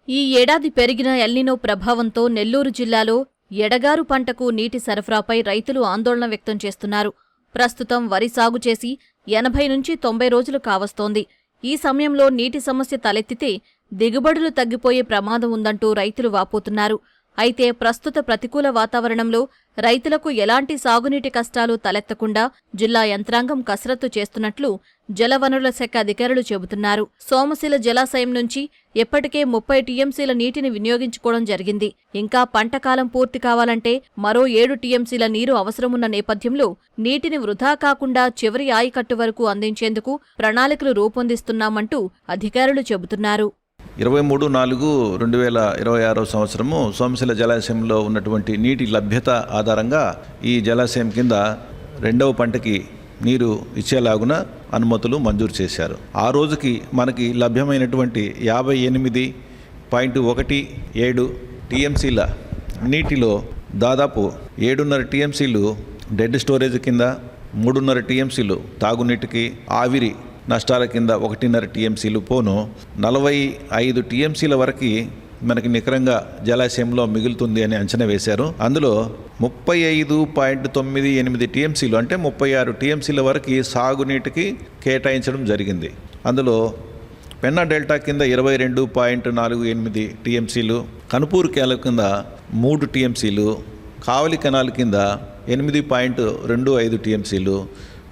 ఈ ఏడాది పెరిగిన ఎల్నినో ప్రభావంతో నెల్లూరు జిల్లాలో ఎడగారు పంటకు నీటి సరఫరాపై రైతులు ఆందోళన వ్యక్తం చేస్తున్నారు. ప్రస్తుతం వరి సాగు చేసి 80 నుంచి 90 రోజులు కావస్తోంది. ఈ సమయంలో నీటి సమస్య తలెత్తితే దిగుబడులు తగ్గిపోయే ప్రమాదం ఉందంటూ రైతులు వాపోతున్నారు. అయితే ప్రస్తుత ప్రతికూల వాతావరణంలో రైతులకు ఎలాంటి సాగునీటి కష్టాలు తలెత్తకుండా జిల్లా యంత్రాంగం కసరత్తు చేస్తున్నట్లు జలవనరుల శాఖ అధికారులు చెబుతున్నారు. సోమశిల జలాశయం నుంచి ఎప్పటికే 30 టీఎంసీల నీటిని వినియోగించుకోవడం జరిగింది. ఇంకా పంటకాలం పూర్తి కావాలంటే మరో 7 టీఎంసీల నీరు అవసరమున్న నేపథ్యంలో నీటిని వృధా కాకుండా చివరి ఆయకట్టు వరకు అందించేందుకు ప్రణాళికలు రూపొందిస్తున్నామంటూ అధికారులు చెబుతున్నారు. 23/4/2026 సంవత్సరము సోమశిల జలాశయంలో ఉన్నటువంటి నీటి లభ్యత ఆధారంగా ఈ జలాశయం కింద రెండవ పంటకి నీరు ఇచ్చేలాగున అనుమతులు మంజూరు చేశారు. ఆ రోజుకి మనకి లభ్యమైనటువంటి 58.17 టీఎంసీల నీటిలో దాదాపు 7.5 టీఎంసీలు డెడ్ స్టోరేజ్ కింద, 3.5 టీఎంసీలు తాగునీటికి, ఆవిరి నష్టాల కింద 1.5 టీఎంసీలు పోను 45 టీఎంసీల వరకు మనకి నికరంగా జలాశయంలో మిగులుతుంది అని అంచనా వేశారు. అందులో 35.98 టీఎంసీలు అంటే 36 టీఎంసీల వరకు సాగునీటికి కేటాయించడం జరిగింది. అందులో పెన్నా డెల్టా కింద 22.48 టీఎంసీలు, కనుపూరు కెనాల్ కింద 3 టీఎంసీలు, కావలి కెనాల్ కింద 8.25 టీఎంసీలు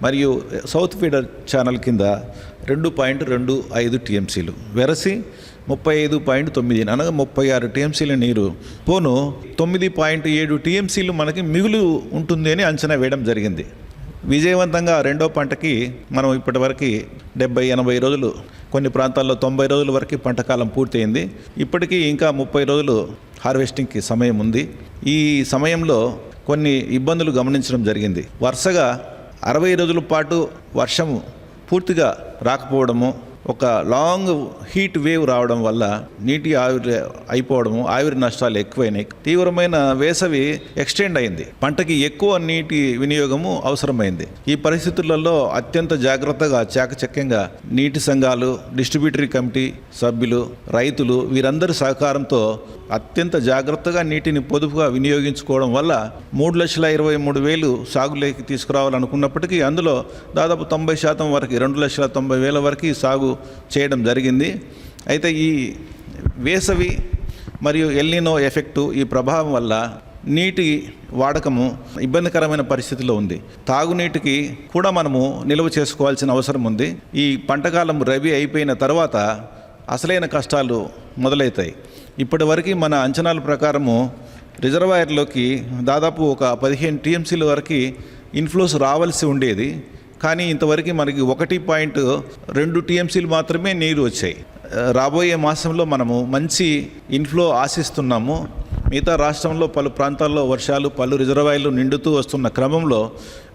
మరియు సౌత్ ఫీడర్ ఛానల్ కింద 2.25 టీఎంసీలు వెరసి 35.9 అనగా 36 టీఎంసీల నీరు పోను 9.7 టీఎంసీలు మనకి మిగులు ఉంటుంది అని అంచనా వేయడం జరిగింది. విజయవంతంగా రెండో పంటకి మనం ఇప్పటివరకు 70-80 రోజులు, కొన్ని ప్రాంతాల్లో 90 రోజుల వరకు పంటకాలం పూర్తయింది. ఇప్పటికీ ఇంకా 30 రోజులు హార్వెస్టింగ్కి సమయం ఉంది. ఈ సమయంలో కొన్ని ఇబ్బందులు గమనించడం జరిగింది. వరుసగా 60 రోజుల పాటు వర్షము పూర్తిగా రాకపోవడము, ఒక లాంగ్ హీట్ వేవ్ రావడం వల్ల నీటి ఆవిరి అయిపోవడము, ఆవిరి నష్టాలు ఎక్కువైనాయి. తీవ్రమైన వేసవి ఎక్స్టెండ్ అయింది. పంటకి ఎక్కువ నీటి వినియోగము అవసరమైంది. ఈ పరిస్థితులలో అత్యంత జాగ్రత్తగా, చాకచక్యంగా నీటి సంఘాలు, డిస్ట్రిబ్యూటరీ కమిటీ సభ్యులు, రైతులు వీరందరి సహకారంతో అత్యంత జాగ్రత్తగా నీటిని పొదుపుగా వినియోగించుకోవడం వల్ల 3,23,000 సాగులోకి తీసుకురావాలనుకున్నప్పటికీ అందులో దాదాపు 90% వరకు 2,90,000 వరకు సాగు చేయడం జరిగింది. అయితే ఈ వేసవి మరియు ఎల్నినో ఎఫెక్టు, ఈ ప్రభావం వల్ల నీటి వాడకము ఇబ్బందికరమైన పరిస్థితిలో ఉంది. తాగునీటికి కూడా మనము నిల్వ చేసుకోవాల్సిన అవసరం ఉంది. ఈ పంటకాలం రబీ అయిపోయిన తర్వాత అసలైన కష్టాలు మొదలవుతాయి. ఇప్పటి వరకు మన అంచనాల ప్రకారము రిజర్వాయర్లోకి దాదాపు ఒక 15 టీఎంసీల వరకు ఇన్ఫ్లోస్ రావాల్సి ఉండేది. కానీ ఇంతవరకు మనకి 1.2 టీఎంసీలు మాత్రమే నీరు వచ్చాయి. రాబోయే మాసంలో మనము మంచి ఇన్ఫ్లో ఆశిస్తున్నాము. మిగతా రాష్ట్రంలో పలు ప్రాంతాల్లో వర్షాలు, పలు రిజర్వాయర్లు నిండుతూ వస్తున్న క్రమంలో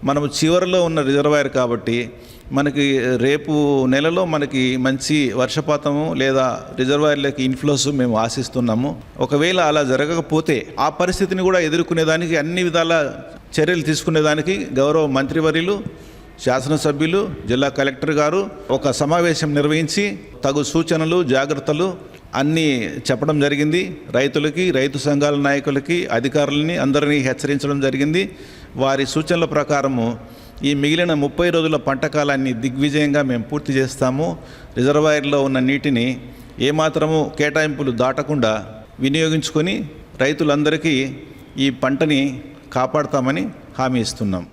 మనము చివరిలో ఉన్న రిజర్వాయర్ కాబట్టి మనకి రేపు నెలలో మనకి మంచి వర్షపాతము లేదా రిజర్వాయర్లకి ఇన్ఫ్లోస్ మేము ఆశిస్తున్నాము. ఒకవేళ అలా జరగకపోతే ఆ పరిస్థితిని కూడా ఎదుర్కొనేదానికి అన్ని విధాల చర్యలు తీసుకునేదానికి గౌరవ మంత్రివర్యులు, శాసనసభ్యులు, జిల్లా కలెక్టర్ గారు ఒక సమావేశం నిర్వహించి తగు సూచనలు, జాగ్రత్తలు అన్నీ చెప్పడం జరిగింది. రైతులకి, రైతు సంఘాల నాయకులకి, అధికారులని అందరినీ హెచ్చరించడం జరిగింది. వారి సూచనల ప్రకారము ఈ మిగిలిన 30 రోజుల పంటకాలాన్ని దిగ్విజయంగా మేము పూర్తి చేస్తాము. రిజర్వాయర్లో ఉన్న నీటిని ఏమాత్రము కేటాయింపులు దాటకుండా వినియోగించుకొని రైతులందరికీ ఈ పంటని కాపాడుతామని హామీ ఇస్తున్నాం.